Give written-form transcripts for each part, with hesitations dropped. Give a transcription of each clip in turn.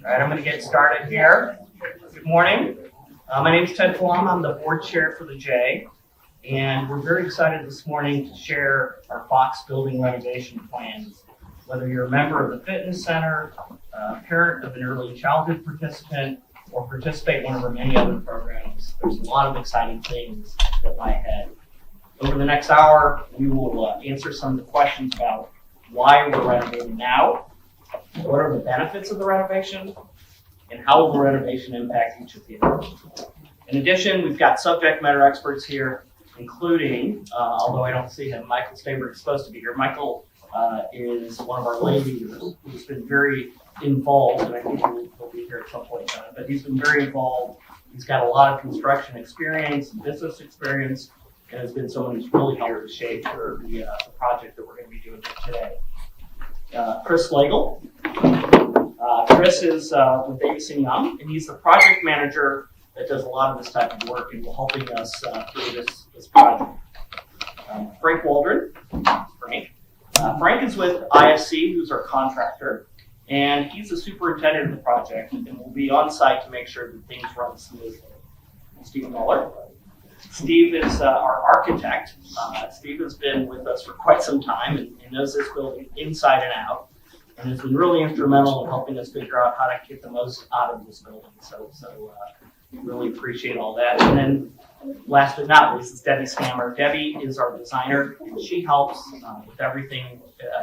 All right, I'm going to get started here. Good morning. My name is Ted Flom. I'm the board chair for the J, and we're very excited this morning to share our Fox building renovation plans. Whether you're a member of the fitness center, a parent of an early childhood participant, or participate in one of our many other programs, there's a lot of exciting things that lie ahead. Over the next hour, we will answer some of the questions about why we're renovating now, what are the benefits of the renovation, and how will the renovation impact each of you. In addition, we've got subject matter experts here, including, although I don't see him, Michael Staber is supposed to be here. Michael is one of our lay leaders who's been very involved, and I think he'll be here at some point in time, but he's been very involved. He's got a lot of construction experience and business experience, and has been someone who's really helped to shape for the project that we're going to be doing here today. Chris Slagle. Chris is with Davis & Young, and he's the project manager that does a lot of this type of work and will helping us through this project. Frank Waldron. Frank is with ISC, who's our contractor, and he's the superintendent of the project and will be on site to make sure that things run smoothly. Steve Muller. Steve is our architect. Steve has been with us for quite some time and knows this building inside and out, and has been really instrumental in helping us figure out how to get the most out of this building. So really appreciate all that. And then last but not least is Debbie Scammer. Debbie is our designer, and she helps with everything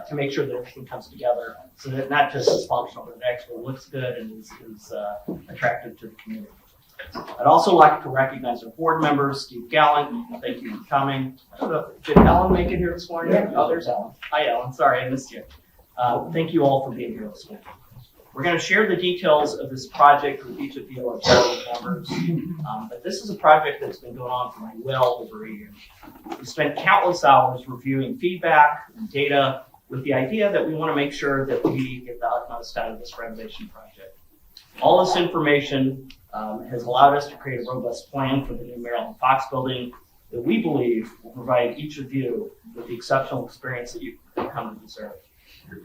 to make sure that everything comes together so that not just is functional, but it actually looks good and is attractive to the community. I'd also like to recognize our board members, Steve Gallant. Thank you for coming. I don't know, did Ellen make it here this morning? Yeah. Oh, there's Ellen. Hi, Ellen. Sorry, I missed you. Thank you all for being here this morning. We're going to share the details of this project with each of you, our board members. But this is a project that's been going on for well over a year. We spent countless hours reviewing feedback and data with the idea that we want to make sure that we get the utmost out of this renovation project. All this information has allowed us to create a robust plan for the new Marilyn Fox building that we believe will provide each of you with the exceptional experience that you've come to deserve.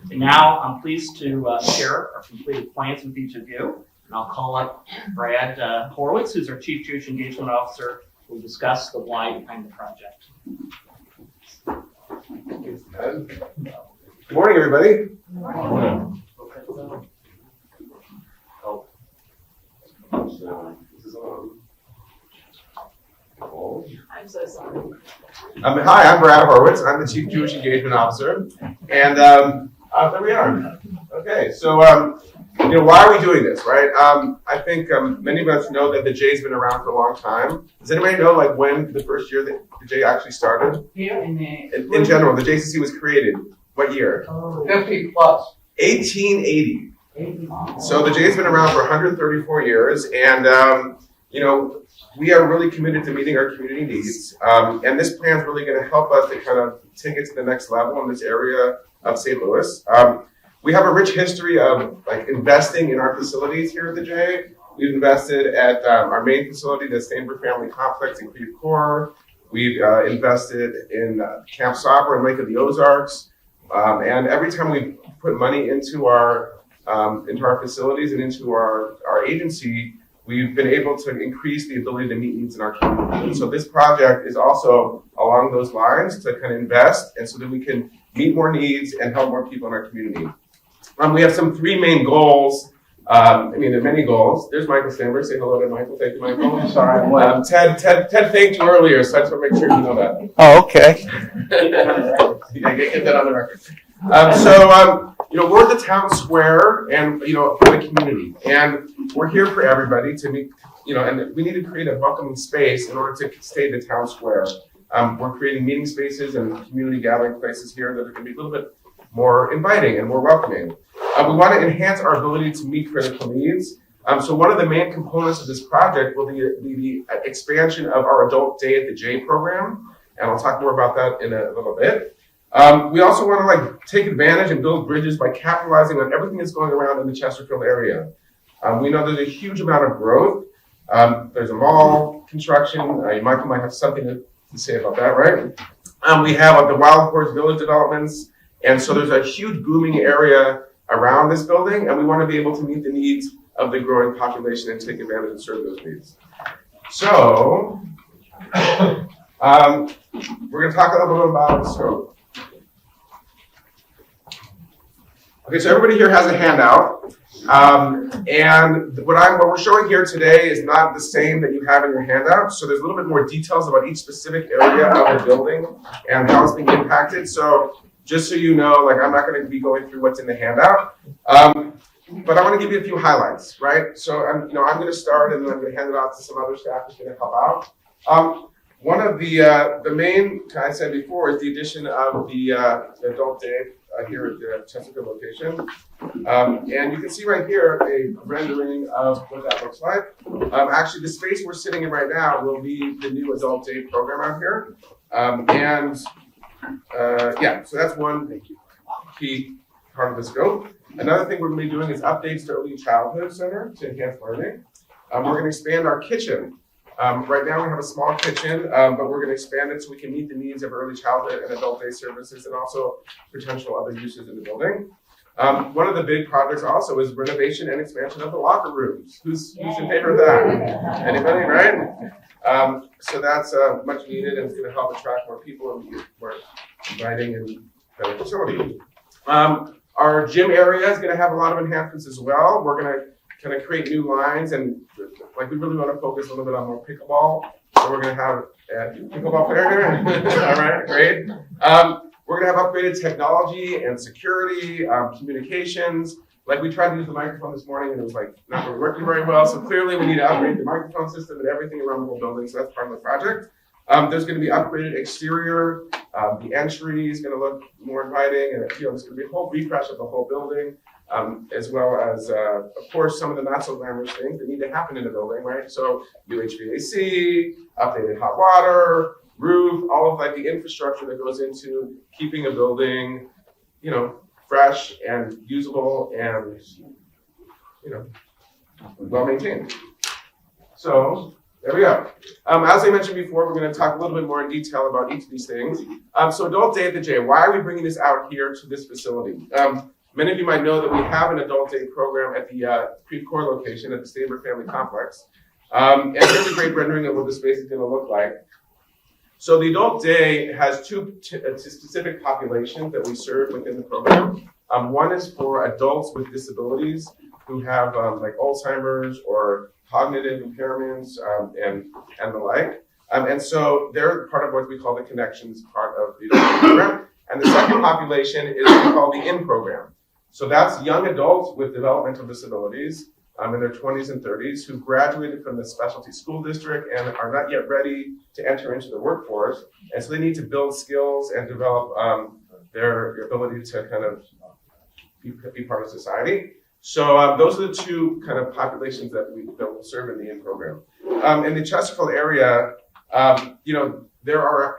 And now I'm pleased to share our completed plans with each of you. And I'll call up Brad Horowitz, who's our Chief Jewish Engagement Officer, who will discuss the why behind the project. Good morning, everybody. Good morning. This is on. I'm so sorry. Hi, I'm Brad Horowitz. I'm the Chief Jewish Engagement Officer. And there we are. Okay, so why are we doing this, right? I think many of us know that the J's been around for a long time. Does anybody know when the first year that the J actually started? Here In general, the JCC was created. What year? 50 plus. 1880. So the J's been around for 134 years, and we are really committed to meeting our community needs. And this plan is really going to help us to kind of take it to the next level in this area of St. Louis. We have a rich history of investing in our facilities here at the J. We've invested at our main facility, the Stanford Family Complex in Creve Coeur. We've invested in Camp Sabra in Lake of the Ozarks. And every time we put money into our facilities and into our agency, we've been able to increase the ability to meet needs in our community. And so this project is also along those lines to kind of invest, and so that we can meet more needs and help more people in our community. We have some three main goals. There are many goals. There's Michael Sanders. Say hello to Michael. Thank you, Michael. Sorry, Ted thanked you earlier, so I just want to make sure you know that. Oh, okay. Yeah, get that on the record. We're the town square and, for the community. And we're here for everybody to meet, and we need to create a welcoming space in order to stay the town square. We're creating meeting spaces and community gathering places here that are going to be a little bit more inviting and more welcoming. We want to enhance our ability to meet critical needs. So one of the main components of this project will be the expansion of our Adult Day at the J program. And I'll talk more about that in a little bit. We also want to take advantage and build bridges by capitalizing on everything that's going around in the Chesterfield area. We know there's a huge amount of growth. There's a mall construction. Michael might have something to say about that, right? We have the Wild Horse Village developments. And so there's a huge booming area around this building, and we want to be able to meet the needs of the growing population and take advantage and serve those needs. So, we're going to talk a little bit about scope. Okay, so everybody here has a handout, and what we're showing here today is not the same that you have in your handout. So there's a little bit more details about each specific area of the building and how it's being impacted. So just so you know, like I'm not going to be going through what's in the handout, but I want to give you a few highlights, right? So I'm going to start, and then I'm going to hand it off to some other staff who's going to help out. One of the main, I said before, is the addition of the adult day here at the Chesterfield location. And you can see right here a rendering of what that looks like. Actually, the space we're sitting in right now will be the new adult day program out here. Yeah, so that's one key part of the scope. Another thing we're going to be doing is updates to Early Childhood Center to enhance learning. We're going to expand our kitchen. Right now we have a small kitchen, but we're going to expand it so we can meet the needs of early childhood and adult day services and also potential other uses in the building. One of the big projects also is renovation and expansion of the locker rooms. Who's in favor of that? Anybody, right? So that's much needed, and it's going to help attract more people and be more inviting and better facility. Our gym area is going to have a lot of enhancements as well. We're going to kind of create new lines, and like we really want to focus a little bit on more pickleball. So we're going to have a pickleball player here. All right, great. We're going to have upgraded technology and security, communications. Like we tried to use the microphone this morning, and it was like not really working very well. So clearly, we need to upgrade the microphone system and everything around the whole building. So that's part of the project. There's going to be upgraded exterior. The entry is going to look more inviting, and there's going to be a whole refresh of the whole building. As well as, of course, some of the not so glamorous things that need to happen in a building, right? So new HVAC, updated hot water, roof, all of like the infrastructure that goes into keeping a building, fresh and usable and, well maintained. So there we go. As I mentioned before, we're going to talk a little bit more in detail about each of these things. So Adult Day at the J, why are we bringing this out here to this facility? Many of you might know that we have an adult day program at the Creve Coeur location at the Staber Family Complex. And here's a great rendering of what the space is going to look like. So the adult day has two specific populations that we serve within the program. One is for adults with disabilities who have like Alzheimer's or cognitive impairments and the like. And so they're part of what we call the connections part of the adult program. And the second population is what we call the in program. So that's young adults with developmental disabilities in their 20s and 30s who graduated from the specialty school district and are not yet ready to enter into the workforce. And so they need to build skills and develop their ability to kind of be part of society. So those are the two kind of populations that we'll serve in the in program. In the Chesterfield area, there are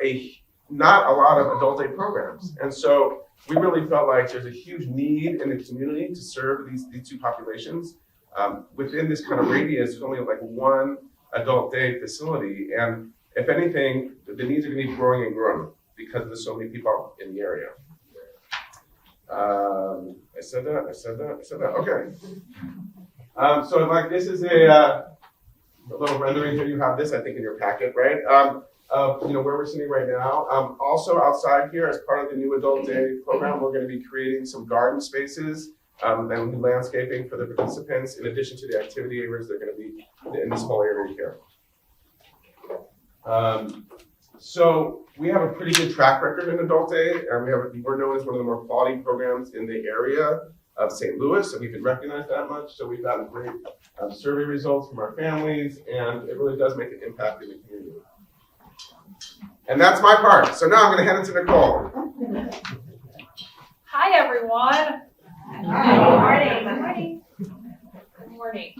not a lot of adult day programs. And so we really felt like there's a huge need in the community to serve these two populations. Within this kind of radius, there's only like one adult day facility. And if anything, the needs are going to be growing and growing because there's so many people in the area. I said that. Okay. So like this is a little rendering here. You have this, I think, in your packet, right? Where we're sitting right now. Also outside here, as part of the new adult day program, we're going to be creating some garden spaces and landscaping for the participants, in addition to the activity areas that are going to be in this whole area here. So we have a pretty good track record in adult day, and we're known as one of the more quality programs in the area of St. Louis, and we've been recognized that much. So we've gotten great survey results from our families, and it really does make an impact in the community. And that's my part. So now I'm going to hand it to Nicole. Hi, everyone. Good morning. Good morning.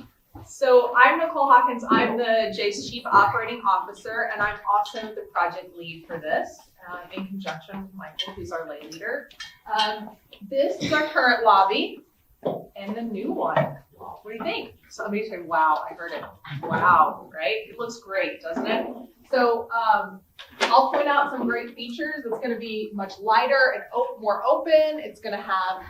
So I'm Nicole Hawkins. I'm the Jay's Chief Operating Officer, and I'm also the project lead for this, in conjunction with Michael, who's our lay leader. This is our current lobby and the new one. What do you think? Somebody say, wow, I heard it. Wow, right? It looks great, doesn't it? So I'll point out some great features. It's going to be much lighter and more open. It's going to have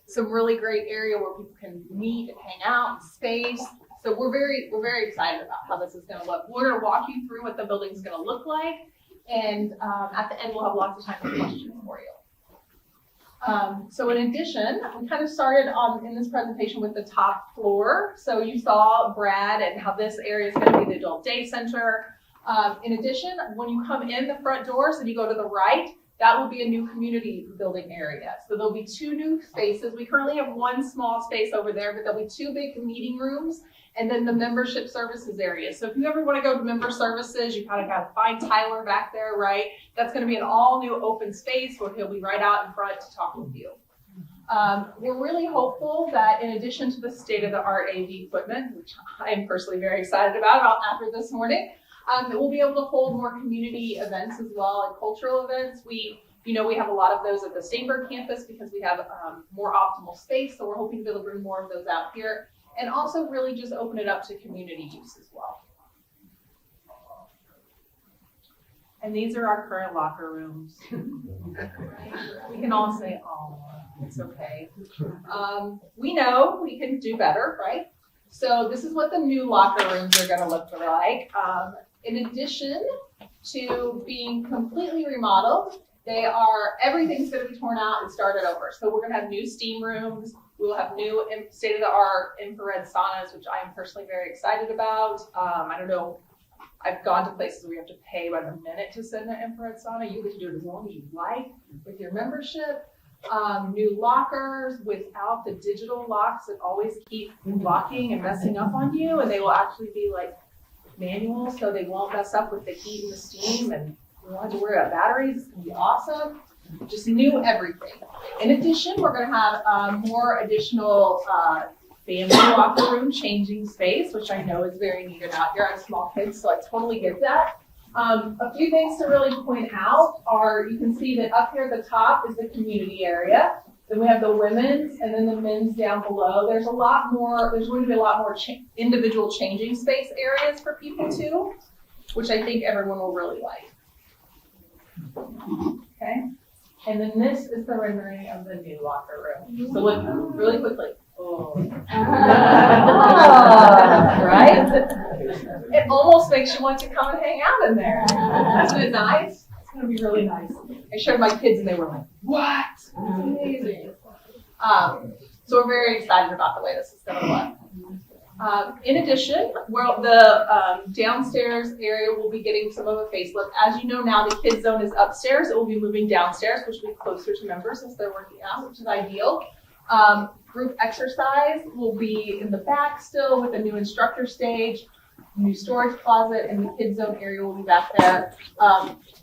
some really great area where people can meet and hang out, space. So we're very excited about how this is going to look. We're going to walk you through what the building is going to look like, and at the end we'll have lots of time for questions for you. So in addition, we kind of started in this presentation with the top floor. So you saw Brad and how this area is going to be the adult day center. In addition, when you come in the front doors and you go to the right, that will be a new community building area. So there'll be 2 new spaces. We currently have 1 small space over there, but there'll be 2 big meeting rooms and then the membership services area. So if you ever want to go to member services, you kind of got to find Tyler back there, right? That's going to be an all new open space where he'll be right out in front to talk with you. We're really hopeful that in addition to the state-of-the-art AV equipment, which I am personally very excited about after this morning, that we'll be able to hold more community events as well and cultural events. We have a lot of those at the Steinberg campus because we have more optimal space, so we're hoping to be able to bring more of those out here and also really just open it up to community use as well. And these are our current locker rooms. We can all say, oh, it's okay. We know we can do better, right? So this is what the new locker rooms are gonna look like. In addition to being completely remodeled, everything's gonna be torn out and started over. So we're gonna have new steam rooms. We will have new state-of-the-art infrared saunas, which I am personally very excited about. I don't know, I've gone to places where you have to pay by the minute to send an infrared sauna. You get to do it as long as you like with your membership. New lockers without the digital locks that always keep locking and messing up on you, and they will actually be like manual, so they won't mess up with the heat and the steam, and you won't have to worry about batteries. It's gonna be awesome. Just new everything. In addition, we're gonna have more additional family locker room changing space, which I know is very needed out here. I have small kids, so I totally get that. A few things to really point out are, you can see that up here at the top is the community area. Then we have the women's and then the men's down below. There's going to be a lot more individual changing space areas for people too, which I think everyone will really like. Okay. And then this is the rendering of the new locker room. So look really quickly. Oh. Right? It almost makes you want to come and hang out in there. Isn't it nice? It's going to be really nice. I showed my kids and they were like, what? It's amazing. So we're very excited about the way this is going to look. In addition, the downstairs area will be getting some of a facelift. As you know now, the kids zone is upstairs. It will be moving downstairs, which will be closer to members since they're working out, which is ideal. Group exercise will be in the back still with a new instructor stage, new storage closet, and the kids zone area will be back there.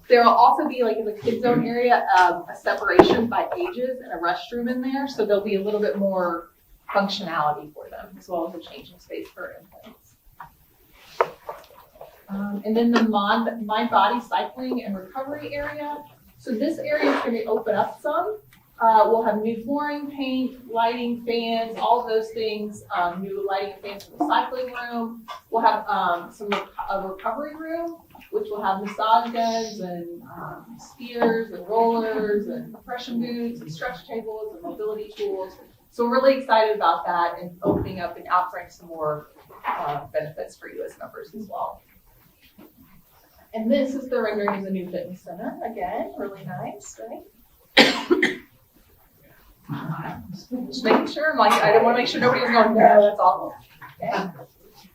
There will also be, like in the kids zone area, a separation by ages and a restroom in there, so there'll be a little bit more functionality for them, as well as a changing space for infants. And then the mind body cycling and recovery area. So this area is going to open up some. We'll have new flooring, paint, lighting, fans, all of those things. New lighting and fans in the cycling room. We'll have a recovery room, which will have massage guns and skiers and rollers and compression boots and stretch tables and mobility tools. So we're really excited about that and opening up and offering some more benefits for you as members as well. And this is the rendering of the new fitness center. Again, really nice, right? Just making sure, I didn't want to make sure nobody was going, no, that's awful. Okay.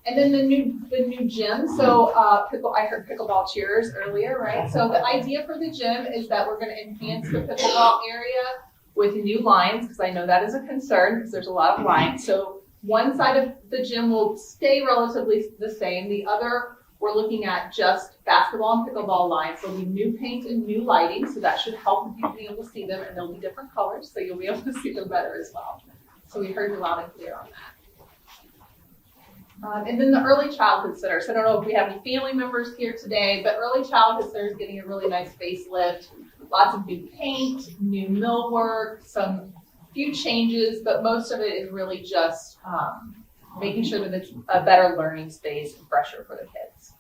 And then the new gym. So I heard pickleball cheers earlier, right? So the idea for the gym is that we're going to enhance the pickleball area with new lines, because I know that is a concern because there's a lot of lines. So one side of the gym will stay relatively the same. The other, we're looking at just basketball and pickleball lines. There'll be new paint and new lighting, so that should help you be able to see them, and they'll be different colors, so you'll be able to see them better as well. So we heard you loud and clear on that. And then the early childhood center. So I don't know if we have any family members here today, but early childhood center is getting a really nice facelift. Lots of new paint, new millwork, some few changes, but most of it is really just making sure that it's a better learning space and fresher for the kids.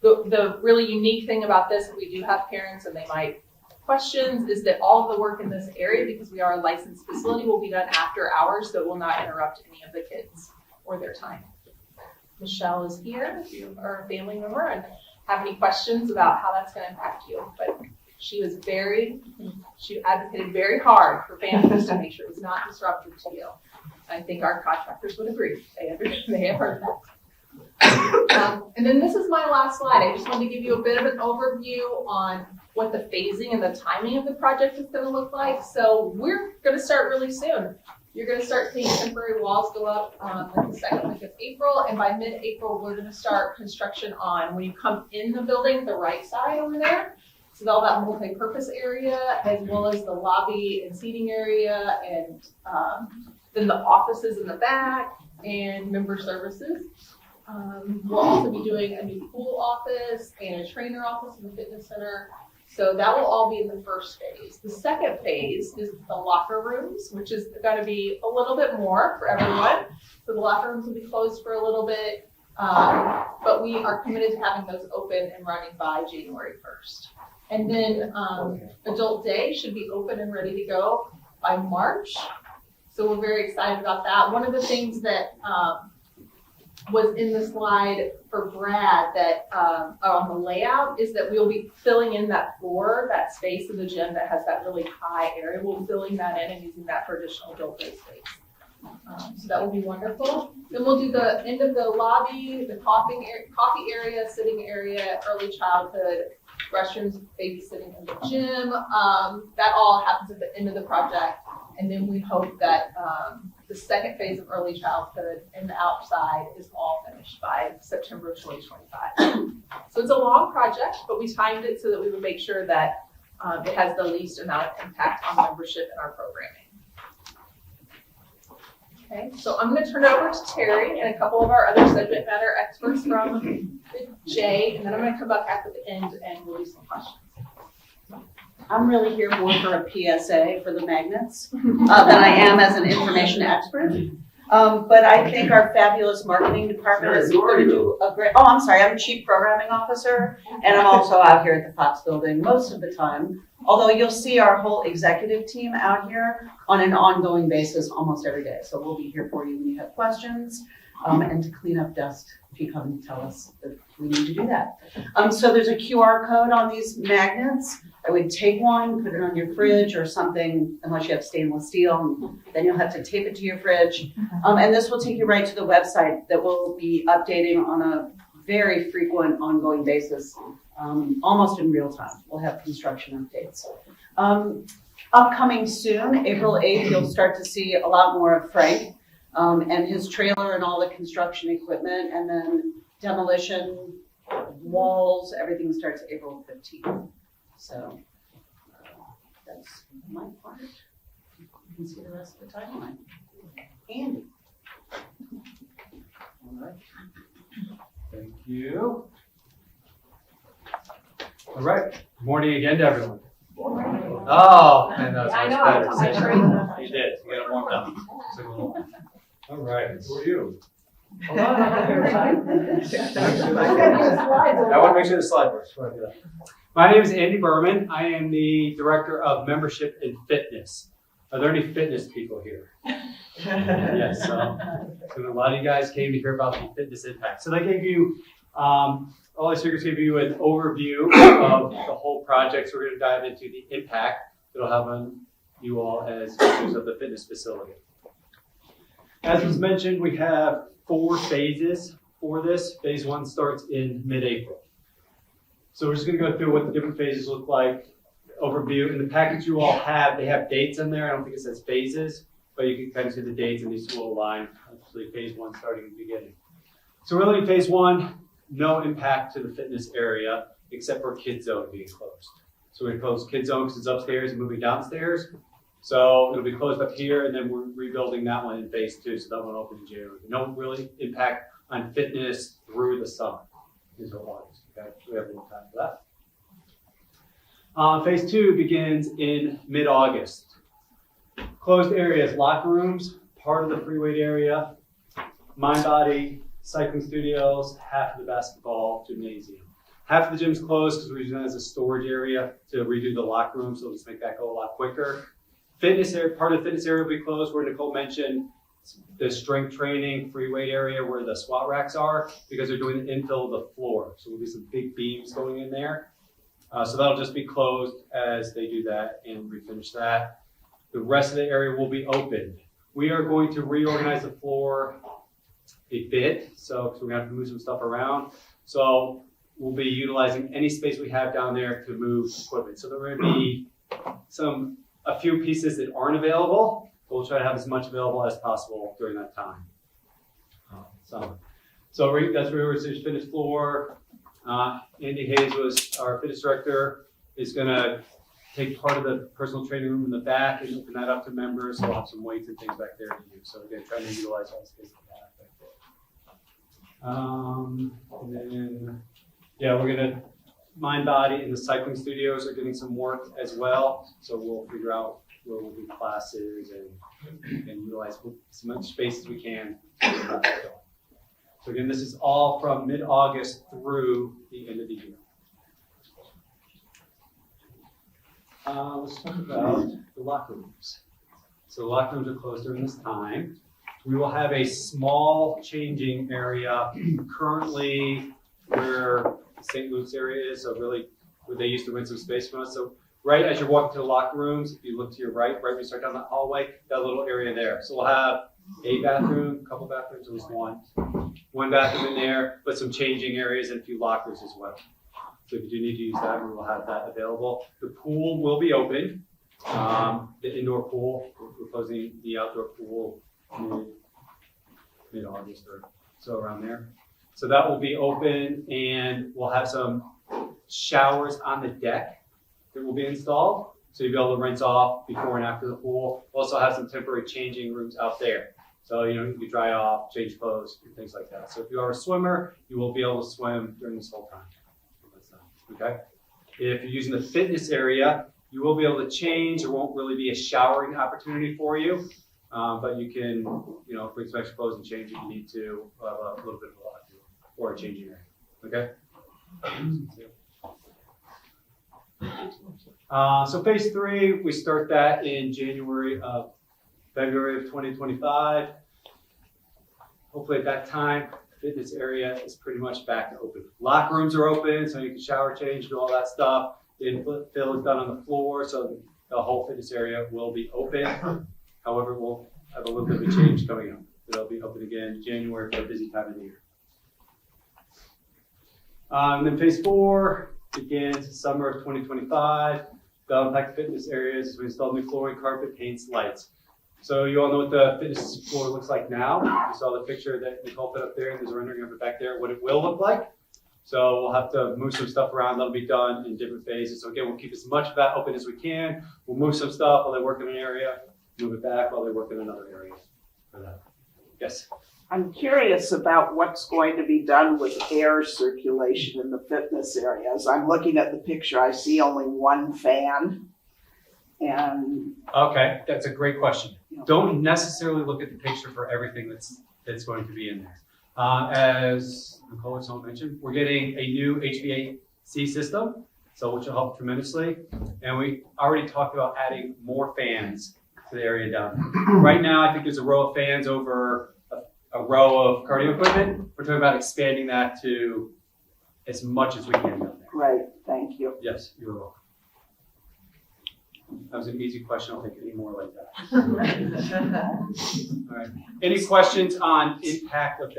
The really unique thing about this, we do have parents and they might questions is that all of the work in this area, because we are a licensed facility, will be done after hours, so it will not interrupt any of the kids or their time. Michelle is here, if you are a family member and have any questions about how that's gonna impact you. But she advocated very hard for families to make sure it was not disruptive to you. I think our contractors would agree. They have heard that. And then this is my last slide. I just wanted to give you a bit of an overview on what the phasing and the timing of the project is gonna look like. So we're gonna start really soon. You're gonna start seeing temporary walls go up like the second week of April, and by mid-April, we're gonna start construction on, when you come in the building, the right side over there. So all that multi-purpose area, as well as the lobby and seating area, and then the offices in the back, and member services. We'll also be doing a new pool office and a trainer office in the fitness center. So that will all be in the first phase. The second phase is the locker rooms, which is gonna be a little bit more for everyone. So the locker rooms will be closed for a little bit, but we are committed to having those open and running by January 1st. And then Adult Day should be open and ready to go by March. So we're very excited about that. One of the things that was in the slide for Brad that on the layout is that we'll be filling in that floor, that space of the gym that has that really high area. We'll be filling that in and using that for additional adult day space. So that will be wonderful. Then we'll do the end of the lobby, the coffee area, sitting area, early childhood, restrooms, babysitting in the gym. That all happens at the end of the project. And then we hope that the second phase of early childhood and the outside is all finished by September of 2025. So it's a long project, but we timed it so that we would make sure that it has the least amount of impact on membership in our programming. Okay, so I'm going to turn it over to Terry and a couple of our other subject matter experts from the J, and then I'm going to come back at the end and we'll do some questions. I'm really here more for a PSA for the magnets than I am as an information expert. But I think our fabulous marketing department is going to do a great, I'm sorry, I'm Chief Programming Officer, and I'm also out here at the Fox building most of the time. Although you'll see our whole executive team out here on an ongoing basis almost every day. So we'll be here for you when you have questions and to clean up dust if you come and tell us that we need to do that. So there's a QR code on these magnets. I would take one, put it on your fridge or something, unless you have stainless steel, then you'll have to tape it to your fridge. And this will take you right to the website that we'll be updating on a very frequent ongoing basis, almost in real time. We'll have construction updates. Upcoming soon, April 8th, you'll start to see a lot more of Frank and his trailer and all the construction equipment, and then demolition, walls, everything starts April 15th. So that's my part. You can see the rest of the timeline. Andy. All right. Thank you. All right. Good morning again to everyone. Oh, and that was much better. You did. You got it warmed up. All right. Who are you? I want to make sure the slide works. My name is Andy Berman. I am the Director of Membership and Fitness. Are there any fitness people here? Yes. So a lot of you guys came to hear about the fitness impact. So they gave you, all the speakers gave you an overview of the whole project. So we're going to dive into the impact it'll have on you all as users of the fitness facility. As was mentioned, we have 4 phases for this. Phase 1 starts in mid-April. So we're just going to go through what the different phases look like, overview. In the package you all have, they have dates in there. I don't think it says phases, but you can kind of see the dates and these will align. Actually, phase 1 starting at the beginning. So really, phase 1, no impact to the fitness area except for kids zone being closed. So we're going to close kids zone because it's upstairs and moving downstairs. So it'll be closed up here, and then we're rebuilding that one in phase 2, so that one will open in January. No really impact on fitness through the summer until August. Okay, so we have a little time for that. Phase 2 begins in mid-August. Closed areas, locker rooms, part of the free weight area, mind body, cycling studios, half of the basketball gymnasium. Half of the gym's closed because we're using that as a storage area to redo the locker room, so it'll just make that go a lot quicker. Fitness area, part of the fitness area will be closed, where Nicole mentioned the strength training, free weight area where the squat racks are, because they're doing the infill of the floor. So there'll be some big beams going in there. So that'll just be closed as they do that and refinish that. The rest of the area will be open. We are going to reorganize the floor a bit, so because we're gonna have to move some stuff around. So we'll be utilizing any space we have down there to move equipment. So there are gonna be a few pieces that aren't available, but we'll try to have as much available as possible during that time. So that's where we're going to finish floor. Andy Hayes was our fitness director, is gonna take part of the personal training room in the back and open that up to members. So we'll have some weights and things back there to use. So again, trying to utilize all the space we have back there. And then, yeah, we're gonna, Mind Body and the cycling studios are getting some work as well. So we'll figure out where we'll do classes and utilize as much space as we can. So again, this is all from mid-August through the end of the year. Let's talk about the locker rooms. So the locker rooms are closed during this time. We will have a small changing area currently where St. Luke's area is, so really where they used to rent some space from us. So right as you're walking to the locker rooms, if you look to your right when you start down that hallway, that little area there. So we'll have a bathroom, a couple bathrooms, at least one bathroom in there, but some changing areas and a few lockers as well. So if you do need to use that, we will have that available. The pool will be open, the indoor pool. We're closing the outdoor pool mid-August or so around there. So that will be open, and we'll have some showers on the deck that will be installed. So you'll be able to rinse off before and after the pool. We'll also have some temporary changing rooms out there. So, you can dry off, change clothes, and things like that. So if you are a swimmer, you will be able to swim during this whole time. Okay? If you're using the fitness area, you will be able to change. There won't really be a showering opportunity for you. But you can, bring some extra clothes and change if you need to. We'll have a little bit of a lot or a changing area. Okay? So phase 3, we start that in February of 2025. Hopefully at that time, the fitness area is pretty much back to open. Locker rooms are open, so you can shower, change, do all that stuff. The infill is done on the floor, so the whole fitness area will be open. However, we'll have a little bit of a change coming up. It'll be open again in January for a busy time of the year. Then phase 4 begins summer of 2025. The impact fitness areas, we install new flooring, carpet, paints, lights. So you all know what the fitness floor looks like now. You saw the picture that Nicole put up there, and there's a rendering of it back there, what it will look like. So we'll have to move some stuff around. That'll be done in different phases. So again, we'll keep as much of that open as we can. We'll move some stuff while they work in an area, move it back while they work in another area for that. Yes? I'm curious about what's going to be done with air circulation in the fitness areas. I'm looking at the picture, I see only one fan. And Okay, that's a great question. Don't necessarily look at the picture for everything that's going to be in there. As Nicole and mentioned, we're getting a new HVAC system, so which will help tremendously. And we already talked about adding more fans to the area down there. Right now, I think there's a row of fans over a row of cardio equipment. We're talking about expanding that to as much as we can down there. right, thank you. Yes, you're welcome. That was an easy question. I'll take any more like that. All right. Any questions on impact of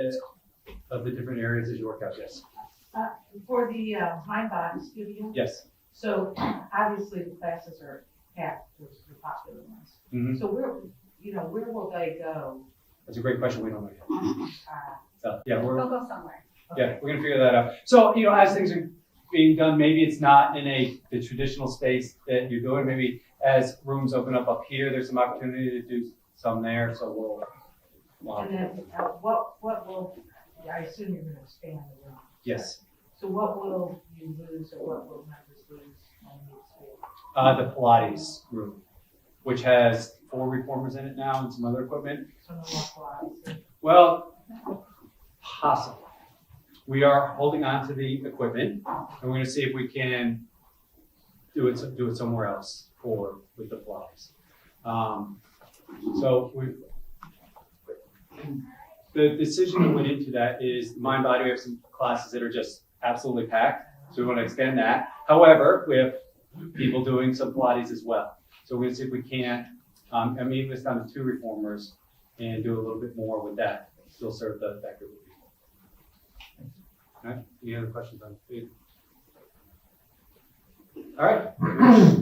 the different areas as you work out? Yes. For the Mind Body studio, Yes. so obviously the classes are packed, those are the popular ones. Mm-hmm. So where will they go? That's a great question. We don't know yet. So yeah, They'll go somewhere. we're gonna figure that out. So as things are being done, maybe it's not in the traditional space that you're doing. Maybe as rooms open up here, there's some opportunity to do some there. So we'll And then what will, I assume you're gonna expand the room. yes. So what will you lose or what will members lose on the space? The Pilates room, which has 4 reformers in it now and some other equipment. So no more Pilates. Well, possible. we are holding on to the equipment, and we're gonna see if we can do it somewhere else with the flies. So the decision that went into that is mind body. We have some classes that are just absolutely packed, so we want to extend that. However, we have people doing some Pilates as well. So we're gonna see if we can't, I mean, this time with 2 reformers and do a little bit more with that. Still serve that group of people. All right, any other questions on food? All right,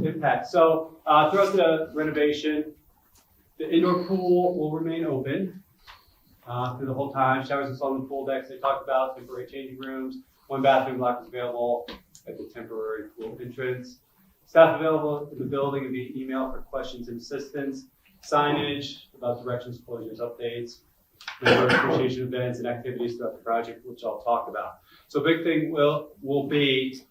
impact. So throughout the renovation, the indoor pool will remain open through the whole time. Showers installed in the pool decks they talked about, temporary changing rooms, 1 bathroom block is available at the temporary pool entrance. Staff available in the building via email for questions and assistance. Signage about directions, closures, updates, member appreciation events and activities throughout the project, which I'll talk about. So big thing will be,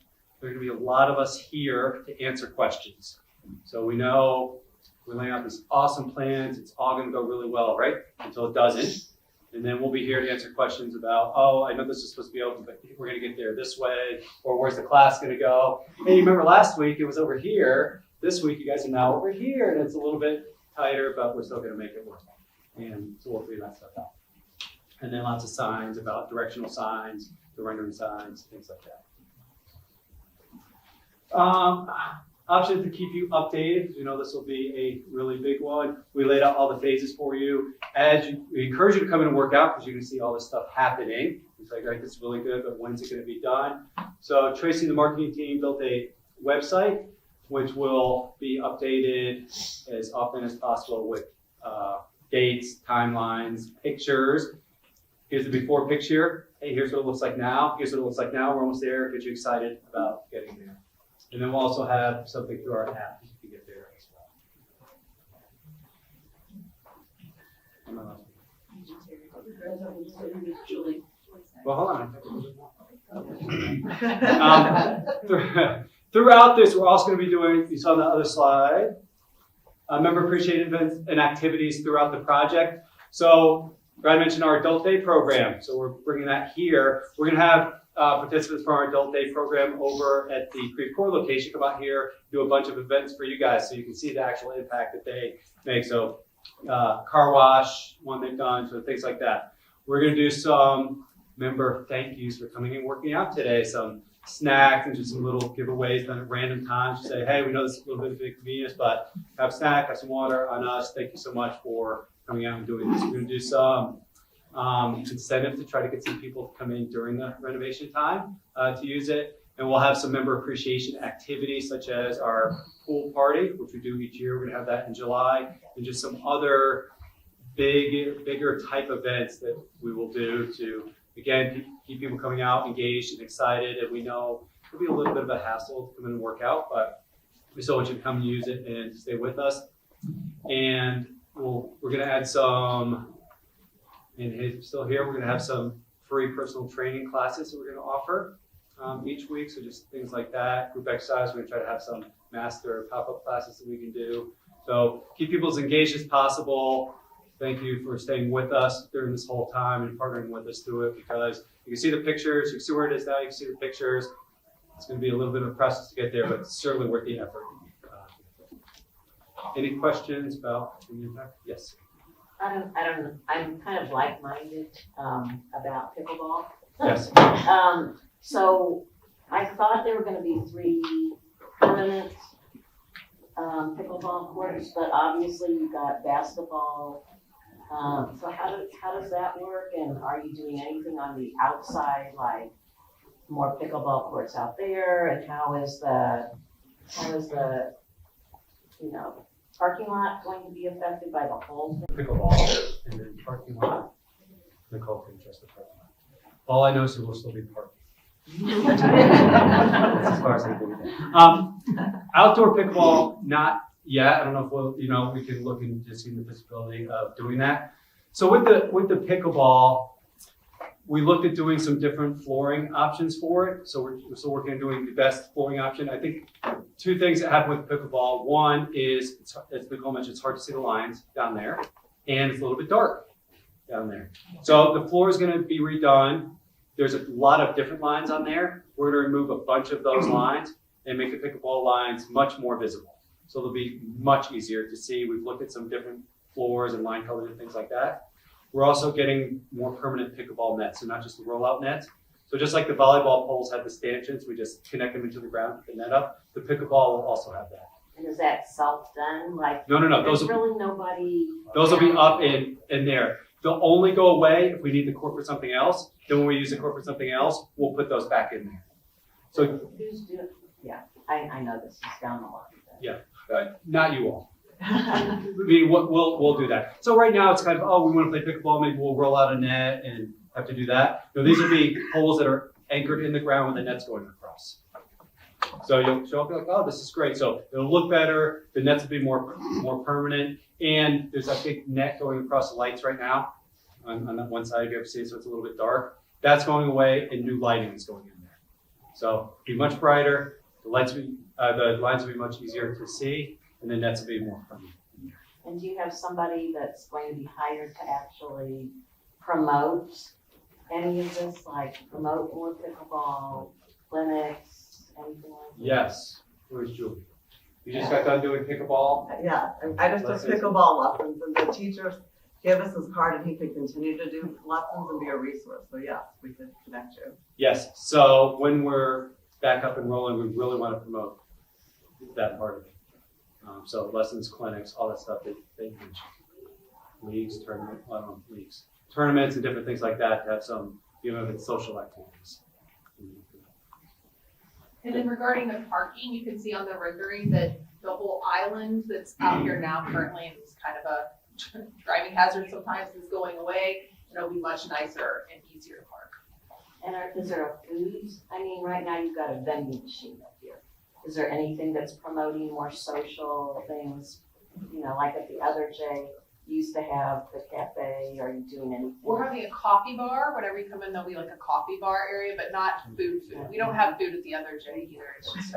there are gonna be a lot of us here to answer questions. So we know we're laying out these awesome plans, it's all gonna go really well, right? Until it doesn't. And then we'll be here to answer questions about, oh, I know this is supposed to be open, but we're gonna get there this way, or where's the class gonna go? Hey, you remember last week it was over here, this week you guys are now over here, and it's a little bit tighter, but we're still gonna make it work. And so we'll figure that stuff out. And then lots of signs about directional signs, the rendering signs, things like that. Option to keep you updated, because we know this will be a really big one. We laid out all the phases for you. We encourage you to come in and work out because you're going to see all this stuff happening. It's like, right, this is really good, but when's it going to be done? So Tracy, the marketing team, built a website which will be updated as often as possible with dates, timelines, pictures. Here's the before picture. Hey, here's what it looks like now. Here's what it looks like now. We're almost there. Get you excited about getting there. And then we'll also have something through our app to get there as well. Well, hold on. Throughout this, we're also going to be doing, you saw on the other slide, member appreciation events and activities throughout the project. So Brad mentioned our Adult Day program. So we're bringing that here. We're going to have participants from our Adult Day program over at the Creve Coeur location come out here, do a bunch of events for you guys so you can see the actual impact that they make. So car wash, one they've done, so things like that. We're going to do some member thank yous for coming and working out today, some snacks and just some little giveaways done at random times. You say, hey, we know this is a little bit of inconvenience, but have a snack, have some water on us. Thank you so much for coming out and doing this. We're going to do some incentive to try to get some people to come in during the renovation time to use it. And we'll have some member appreciation activities such as our pool party, which we do each year. We're gonna have that in July, and just some other bigger type events that we will do to, again, keep people coming out engaged and excited. And we know it'll be a little bit of a hassle to come in and work out, but we still want you to come and use it and stay with us. And we're gonna add some, and he's still here, we're gonna have some free personal training classes that we're gonna offer each week. So just things like that, group exercise, we're gonna try to have some master pop-up classes that we can do. So keep people as engaged as possible. Thank you for staying with us during this whole time and partnering with us through it, because you can see the pictures, you can see where it is now, you can see the pictures. It's gonna be a little bit of a process to get there, but it's certainly worth the effort. Any questions about the impact? Yes. I don't know. I'm kind of like-minded about pickleball. Yes. So I thought there were going to be 3 permanent pickleball courts, but obviously you've got basketball. So how does that work? And are you doing anything on the outside, like more pickleball courts out there? And how is the parking lot going to be affected by the whole thing? Pickleball and then parking lot. Nicole can adjust the parking lot. All I know is there will still be parking. As far as I can. Outdoor pickleball, not yet. I don't know if we can look into seeing the possibility of doing that. So with the pickleball, we looked at doing some different flooring options for it. So we're still working on doing the best flooring option. I think 2 things that happen with pickleball. One is, as Nicole mentioned, it's hard to see the lines down there, and it's a little bit dark down there. So the floor is going to be redone. there's a lot of different lines on there. We're gonna remove a bunch of those lines and make the pickleball lines much more visible. So they'll be much easier to see. We've looked at some different floors and line colors and things like that. We're also getting more permanent pickleball nets, so not just the rollout nets. So just like the volleyball poles have the stanchions, we just connect them into the ground, put the net up. The pickleball will also have that. And is that self-done, like? No, There's those will, really nobody. those will be up in there. They'll only go away if we need the court for something else. Then when we use the court for something else, we'll put those back in there. So Who's doing, yeah, I know this is down the line. not you all. I mean, we'll do that. So right now it's kind of, we want to play pickleball, maybe we'll roll out a net and have to do that. No, these will be poles that are anchored in the ground with the net's going across. So you'll show up and be like, this is great. So it'll look better. The nets will be more permanent. And there's a big net going across the lights right now on that one side, if you ever see it, so it's a little bit dark. That's going away and new lighting is going in there. So it'll be much brighter. The lines will be much easier to see, and the nets will be more permanent. And do you have somebody that's going to be hired to actually promote any of this, like promote more pickleball clinics, anything like that? Yes. Where's Julie? You just got done doing pickleball? Yeah, I just Lessons. took pickleball lessons, and the teacher gave us his card, and he could continue to do lessons and be a resource. So yes, we could connect you. Yes. So when we're back up and rolling, we really want to promote that part of it. So lessons, clinics, all that stuff that you mentioned. Leagues, tournaments and different things like that to have some, social activities. And then regarding the parking, you can see on the rendering that the whole island that's out here now currently, and it's kind of a driving hazard sometimes, is going away. And it'll be much nicer and easier to park. And is there a food? I mean, right now you've got a vending machine up here. Is there anything that's promoting more social things? Like at the other J, used to have the cafe. Are you doing anything? We're having a coffee bar. Whenever you come in, there'll be like a coffee bar area, but not food. We don't have food at the other J either. It's just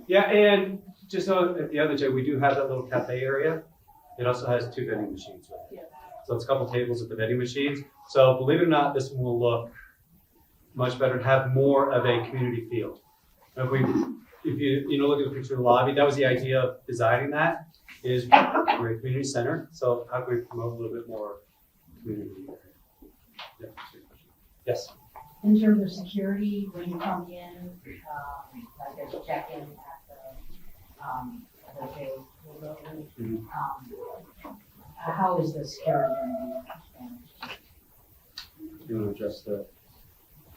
Yeah, and just so at the other J, we do have that little cafe area. It also has 2 vending machines with it. Yeah. So it's a couple tables with the vending machines. So believe it or not, this one will look much better and have more of a community feel. If you look at the picture of the lobby, that was the idea of designing that, is we're a community center. So how can we promote a little bit more community? Yeah. Yes. In terms of security, when you come in, like there's a check-in at the J building, how is the security going to be? You want to address the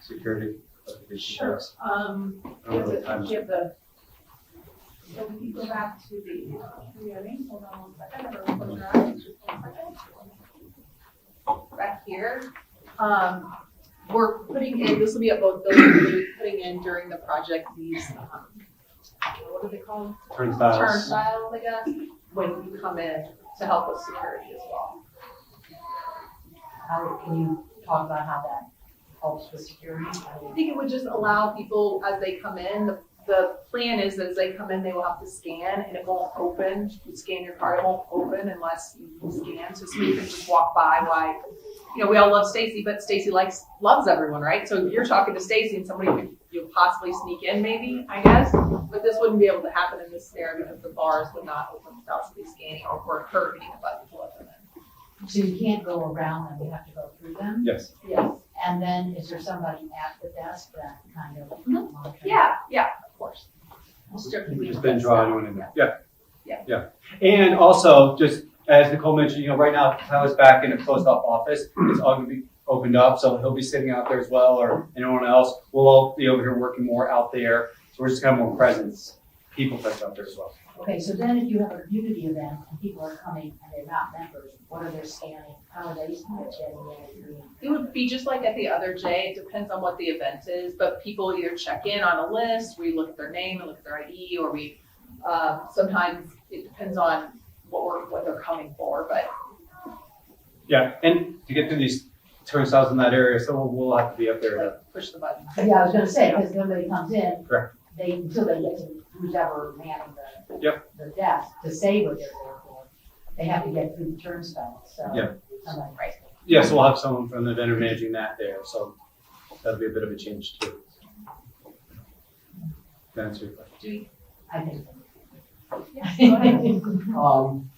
security? Sure. So we can go back to the viewing. Hold on 1 second. Everyone close your eyes. Just 1 second. Back here. We're putting in, this will be at both buildings, we'll be putting in during the project these, what are they called? Turnstiles. Turnstiles, I guess, when you come in to help with security as well. How, can you talk about how that helps with security? I think it would just allow people as they come in, the plan is that as they come in, they will have to scan and it won't open. You scan your card, it won't open unless you scan. So somebody can just walk by while, we all love Stacy, but Stacy loves everyone, right? So you're talking to Stacy and somebody could possibly sneak in maybe, I guess. But this wouldn't be able to happen in this scenario because the bars would not open without somebody scanning or her hitting a button to let them in. So you can't go around them, you have to go through them? Yes. Yes. And then is there somebody at the desk that kind of monitors? Yeah, of course. Just then draw anyone in there. Yeah. Yeah. And also, just as Nicole mentioned, right now, Tyler's back in a closed-off office. It's all going to be opened up, so he'll be sitting out there as well, or anyone else. We'll all be over here working more out there. So we're just going to have more presence, people presence out there as well. Okay, so then if you have a community event and people are coming and they're not members, what are they scanning? How are they getting in? It would be just like at the other J. It depends on what the event is, but people either check in on a list, we look at their name and look at their ID, or we sometimes it depends on what they're coming for. But Yeah, and to get through these turnstiles in that area, so we'll have to be up there to push the button. Yeah, I was gonna say, because nobody comes in. Correct. Until they get to who's ever manning Yep. the desk to say what they're there for, they have to get through the turnstile, so. Yeah. Somebody. Right. Yes, we'll have someone from the vendor managing that there, so that'll be a bit of a change too. To answer your question. I think. Yes, go ahead.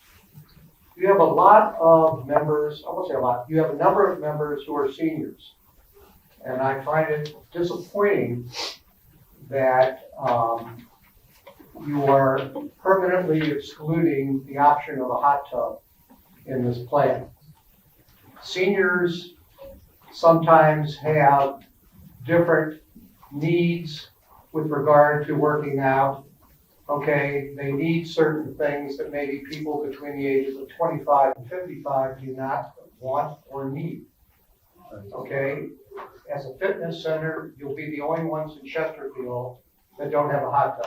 You have a lot of members, I won't say a lot, you have a number of members who are seniors. And I find it disappointing that you are permanently excluding the option of a hot tub in this plan. Seniors sometimes have different needs with regard to working out. Okay, they need certain things that maybe people between the ages of 25 and 55 do not want or need. Okay, as a fitness center, you'll be the only ones in Chesterfield that don't have a hot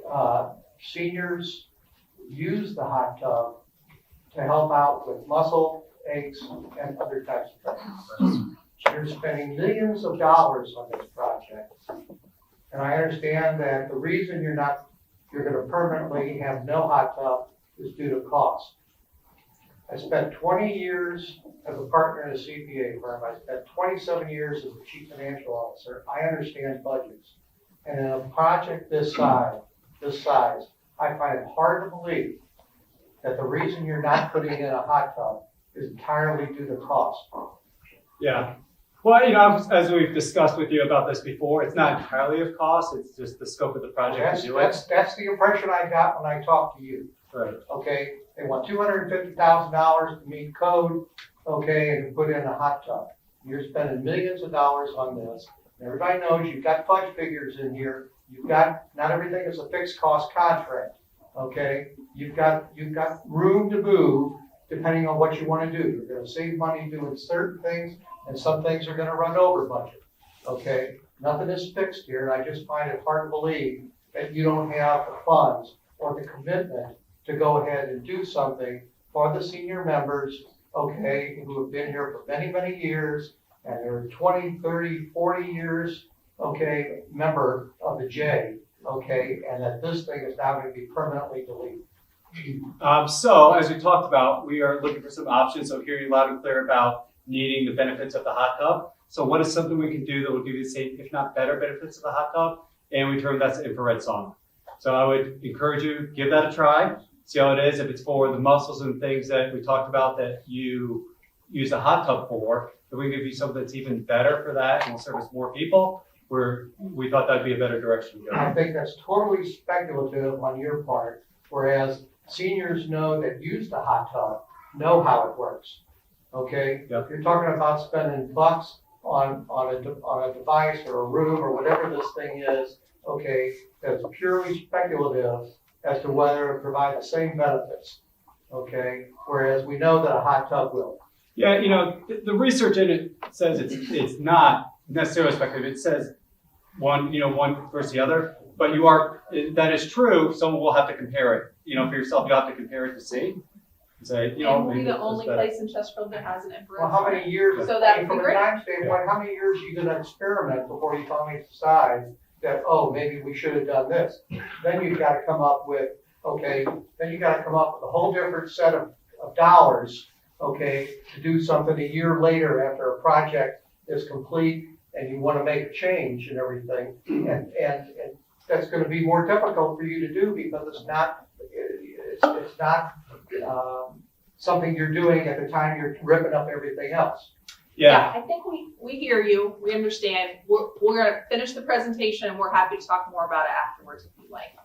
tub. Seniors use the hot tub to help out with muscle aches and other types of things. You're spending millions of dollars on this project. And I understand that the reason you're gonna permanently have no hot tub is due to cost. I spent 20 years as a partner in a CPA firm. I spent 27 years as a chief financial officer. I understand budgets. And in a project this size, I find it hard to believe that the reason you're not putting in a hot tub is entirely due to cost. Yeah. Well, you know, as we've discussed with you about this before, it's not entirely of cost, it's just the scope of the project to do it. That's the impression I got when I talked to you. Right. Okay, they want $250,000 to meet code, okay, and to put in a hot tub. You're spending millions of dollars on this. Everybody knows you've got fudge figures in here. Not everything is a fixed cost contract, okay? You've got room to move depending on what you want to do. You're gonna save money doing certain things, and some things are gonna run over budget, okay? Nothing is fixed here, and I just find it hard to believe that you don't have the funds or the commitment to go ahead and do something for the senior members, okay, who have been here for many, many years, and they're 20, 30, 40 years, okay, member of the J, okay, and that this thing is now gonna be permanently deleted. So as we talked about, we are looking for some options. So hearing loud and clear about needing the benefits of the hot tub. So what is something we can do that will give you the same, if not better, benefits of the hot tub? And we term that's infrared sauna. So I would encourage you, give that a try, see how it is. If it's for the muscles and things that we talked about that you use the hot tub for, if we can give you something that's even better for that and will service more people, we thought that'd be a better direction to go. I think that's totally speculative on your part, whereas seniors that use the hot tub know how it works. Okay? Yep. If you're talking about spending bucks on a device or a room or whatever this thing is, okay, that's purely speculative as to whether it provides the same benefits. Okay? Whereas we know that a hot tub will. Yeah, you know, the research in it says it's not necessarily speculative. It says one versus the other, but that is true. Someone will have to compare it. You know, for yourself, you have to compare it to see. And say, you know, And we'll be maybe the this is only better. place in Chesterfield that has an infrared. Well, how many years, So that would from be a great. time standpoint, how many years are you gonna experiment before you finally decide that, oh, maybe we should have done this? Then you've gotta come up with a whole different set of dollars, okay, to do something a year later after a project is complete and you wanna make a change and everything. And that's gonna be more difficult for you to do because it's not something you're doing at the time you're ripping up everything else. Yeah. I think we hear you, we understand. We're gonna finish the presentation and we're happy to talk more about it afterwards if you'd like.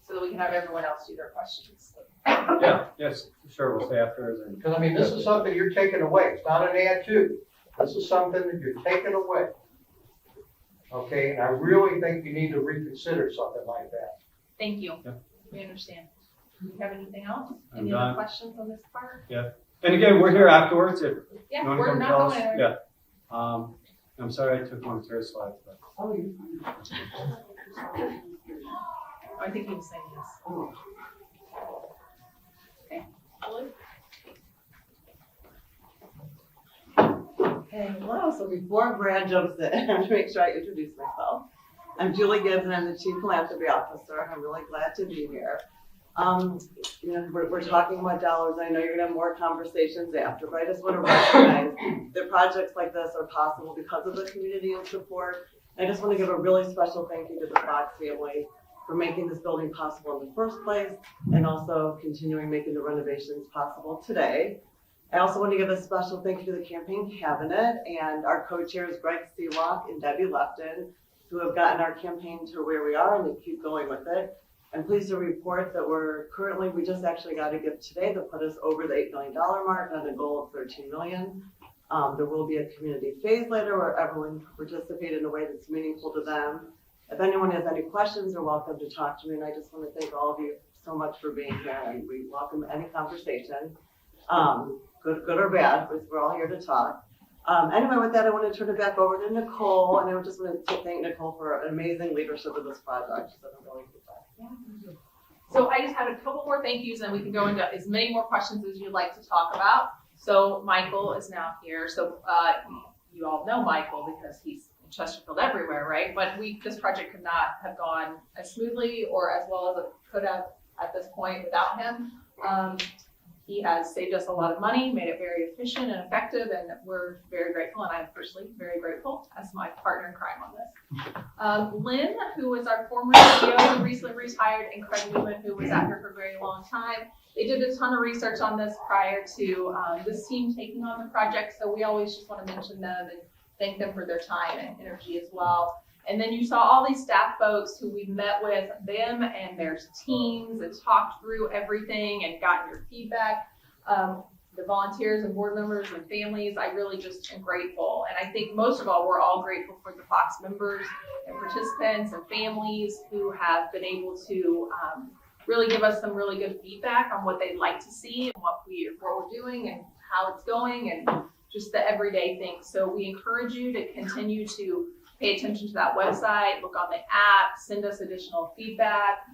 So that we can have everyone else do their questions. Yeah. Yes. Sure. We'll stay afterwards. And Because I mean, this is something you're taking away. It's not an add to. This is something that you're taking away. Okay, and I really think you need to reconsider something like that. Thank you. Yeah. We understand. Do you have anything else? I'm Any done. other questions on this part? And again, we're here afterwards if Yeah, you want to we're come not tell going us. anywhere. Yeah. I'm sorry I took one of Tara's slides, but I think he was saying yes. Okay, Julie? Hey, hello. So before Brad jumps in, I have to make sure I introduce myself. I'm Julie Gibbs and I'm the Chief Philanthropy Officer. I'm really glad to be here. We're talking about dollars. I know you're gonna have more conversations after, but I just want to recognize that projects like this are possible because of the community and support. I just want to give a really special thank you to the Fox family for making this building possible in the first place and also continuing making the renovations possible today. I also want to give a special thank you to the campaign cabinet and our co-chairs Greg Seelock and Debbie Lefton, who have gotten our campaign to where we are and they keep going with it. I'm pleased to report that we just actually got a gift today that put us over the $8 million mark on a goal of 13 million. There will be a community phase later where everyone can participate in a way that's meaningful to them. If anyone has any questions, they're welcome to talk to me, and I just want to thank all of you so much for being here, and we welcome any conversation, good or bad, because we're all here to talk. Anyway, with that, I want to turn it back over to Nicole, and I just want to thank Nicole for an amazing leadership of this project. She's done a really good job. So I just have a couple more thank yous and we can go into as many more questions as you'd like to talk about. So Michael is now here. So you all know Michael because he's in Chesterfield everywhere, right? But this project could not have gone as smoothly or as well as it could have at this point without him. He has saved us a lot of money, made it very efficient and effective, and we're very grateful, and I'm personally very grateful as my partner in crime on this. Lynn, who was our former CEO, who recently retired, and Craig Newman, who was out here for a very long time. They did a ton of research on this prior to this team taking on the project, so we always just want to mention them and thank them for their time and energy as well. And then you saw all these staff folks who we've met with them and their teams and talked through everything and gotten your feedback. The volunteers and board members and families, I really just am grateful. And I think most of all, we're all grateful for the Fox members and participants and families who have been able to really give us some really good feedback on what they'd like to see and what we're doing and how it's going and just the everyday things. So we encourage you to continue to pay attention to that website, look on the app, send us additional feedback,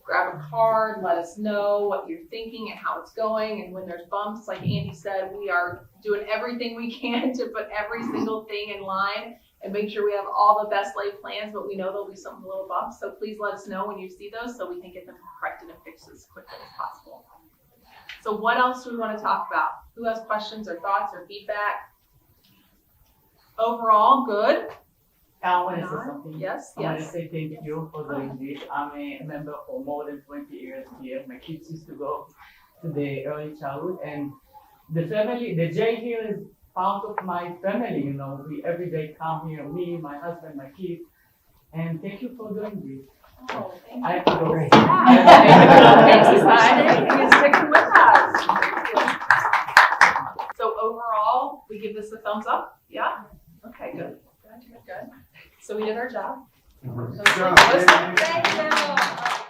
grab a card, let us know what you're thinking and how it's going. And when there's bumps, like Andy said, we are doing everything we can to put every single thing in line and make sure we have all the best laid plans, but we know there'll be some little bumps. So please let us know when you see those so we can get them corrected and fixed as quickly as possible. So what else do we want to talk about? Who has questions or thoughts or feedback? Overall, good. I want to say something. Yes, I want to yes. say thank you for doing this. I'm a member for more than 20 years here. My kids used to go to the early childhood, and the family, the J here is part of my family. You know, we every day come here, me, my husband, my kids, and thank you for doing this. Oh, thank you. I have to go. Thanks, Simon. You're sticking with us. So overall, we give this a thumbs up? Yeah? Okay, good. Good. So we did our job. Good job. Thank you.